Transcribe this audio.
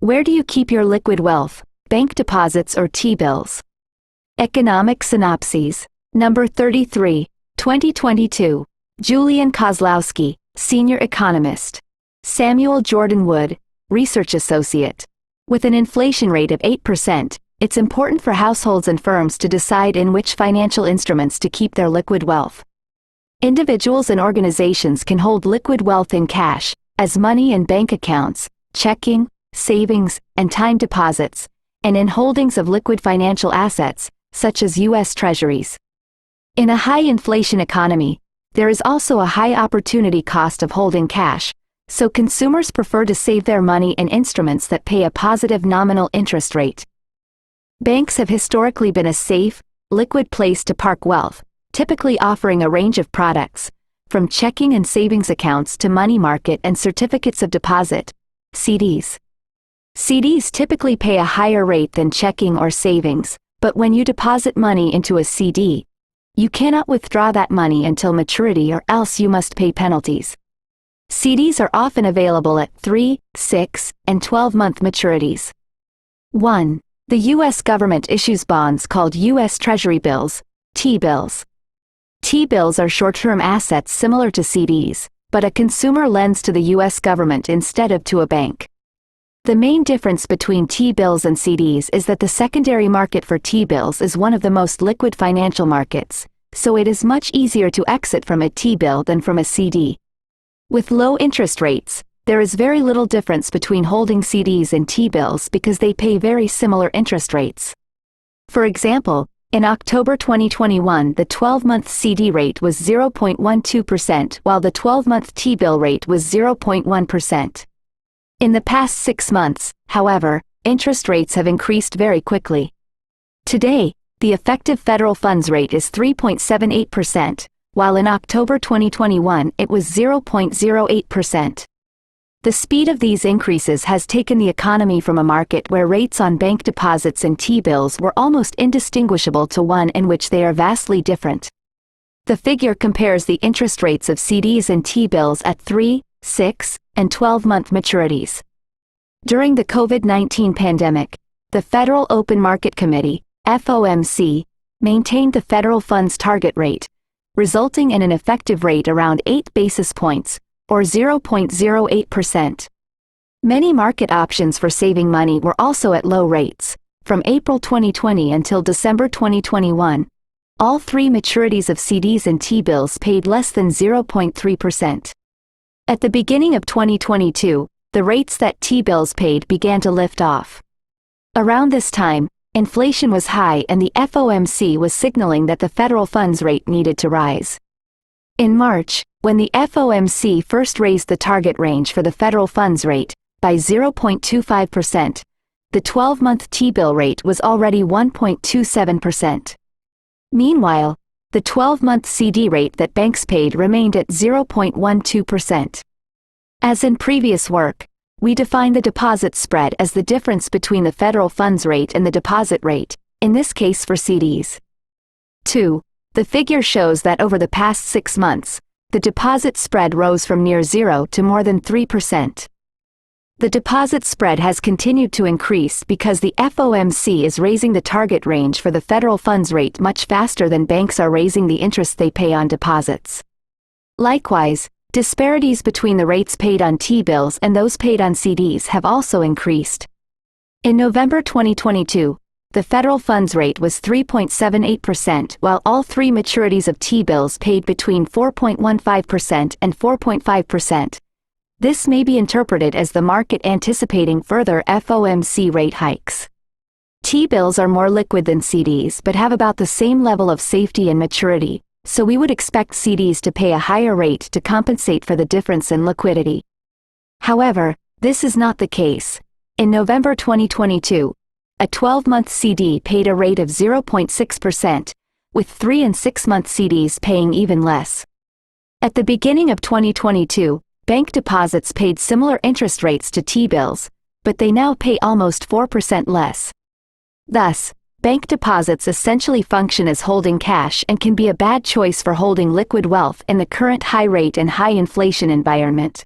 Where do you keep your liquid wealth, bank deposits or T-bills? Economic Synopses. Number 33, 2022. Julian Kozlowski, Senior Economist. Samuel Jordan Wood, Research Associate. With an inflation rate of 8%, it's important for households and firms to decide in which financial instruments to keep their liquid wealth. Individuals and organizations can hold liquid wealth in cash, as money in bank accounts, checking, savings, and time deposits, and in holdings of liquid financial assets, such as U.S. Treasuries. In a high-inflation economy, there is also a high opportunity cost of holding cash, so consumers prefer to save their money in instruments that pay a positive nominal interest rate. Banks have historically been a safe, liquid place to park wealth, typically offering a range of products, from checking and savings accounts to money market and certificates of deposit, CDs. CDs typically pay a higher rate than checking or savings, but when you deposit money into a CD, you cannot withdraw that money until maturity or else you must pay penalties. CDs are often available at 3, 6, and 12-month maturities. 1. The U.S. government issues bonds called U.S. Treasury bills, T-bills. T-bills are short-term assets similar to CDs, but a consumer lends to the U.S. government instead of to a bank. The main difference between T-bills and CDs is that the secondary market for T-bills is one of the most liquid financial markets, so it is much easier to exit from a T-bill than from a CD. With low interest rates, there is very little difference between holding CDs and T-bills because they pay very similar interest rates. For example, in October 2021, the 12-month CD rate was 0.12%, while the 12-month T-bill rate was 0.1%. In the past 6 months, however, interest rates have increased very quickly. Today, the effective federal funds rate is 3.78%, while in October 2021 it was 0.08%. The speed of these increases has taken the economy from a market where rates on bank deposits and T-bills were almost indistinguishable to one in which they are vastly different. The figure compares the interest rates of CDs and T-bills at 3, 6, and 12-month maturities. During the COVID-19 pandemic, the Federal Open Market Committee, FOMC, maintained the federal funds target rate, resulting in an effective rate around 8 basis points, or 0.08%. Many market options for saving money were also at low rates. From April 2020 until December 2021, all 3 maturities of CDs and T-bills paid less than 0.3%. At the beginning of 2022, the rates that T-bills paid began to lift off. Around this time, inflation was high and the FOMC was signaling that the federal funds rate needed to rise. In March, when the FOMC first raised the target range for the federal funds rate by 0.25%, the 12-month T-bill rate was already 1.27%. Meanwhile, the 12-month CD rate that banks paid remained at 0.12%. As in previous work, we define the deposit spread as the difference between the federal funds rate and the deposit rate, in this case for CDs. 2. The figure shows that over the past 6 months, the deposit spread rose from near 0 to more than 3%. The deposit spread has continued to increase because the FOMC is raising the target range for the federal funds rate much faster than banks are raising the interest they pay on deposits. Likewise, disparities between the rates paid on T-bills and those paid on CDs have also increased. In November 2022, the federal funds rate was 3.78%, while all 3 maturities of T-bills paid between 4.15% and 4.5%. This may be interpreted as the market anticipating further FOMC rate hikes. T-bills are more liquid than CDs but have about the same level of safety and maturity, so we would expect CDs to pay a higher rate to compensate for the difference in liquidity. However, this is not the case. In November 2022, a 12-month CD paid a rate of 0.6%, with 3 and 6-month CDs paying even less. At the beginning of 2022, bank deposits paid similar interest rates to T-bills, but they now pay almost 4% less. Thus, bank deposits essentially function as holding cash and can be a bad choice for holding liquid wealth in the current high rate and high inflation environment.